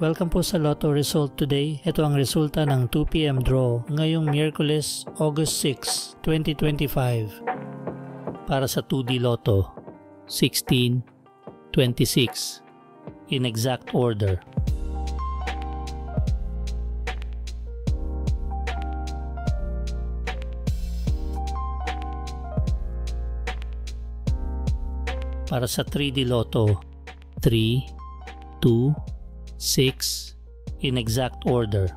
Welcome po sa Lotto Result Today. Ito ang resulta ng 2 PM draw ngayong Miyerkules, August 6, 2025. Para sa 2D Lotto, 16, 26, in exact order. Para sa 3D Lotto, 3, 2, 6 in exact order.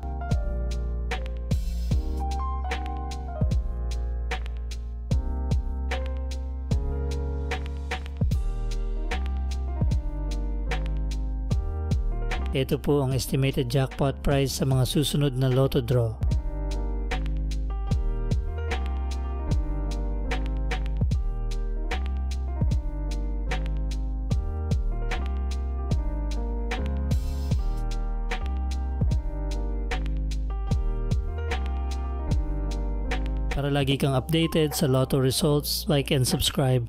Ito po ang estimated jackpot price sa mga susunod na Lotto draw. Para lagi kang updated sa Lotto results, like and subscribe.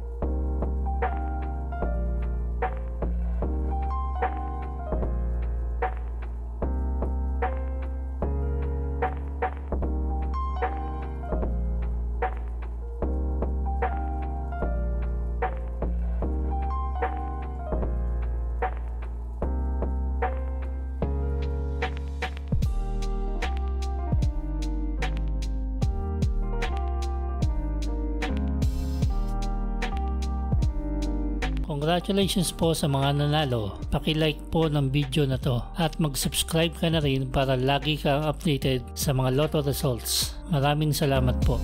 Congratulations po sa mga nanalo. Paki-like po ng video na to at mag-subscribe ka na rin para lagi kang updated sa mga Lotto results. Maraming salamat po.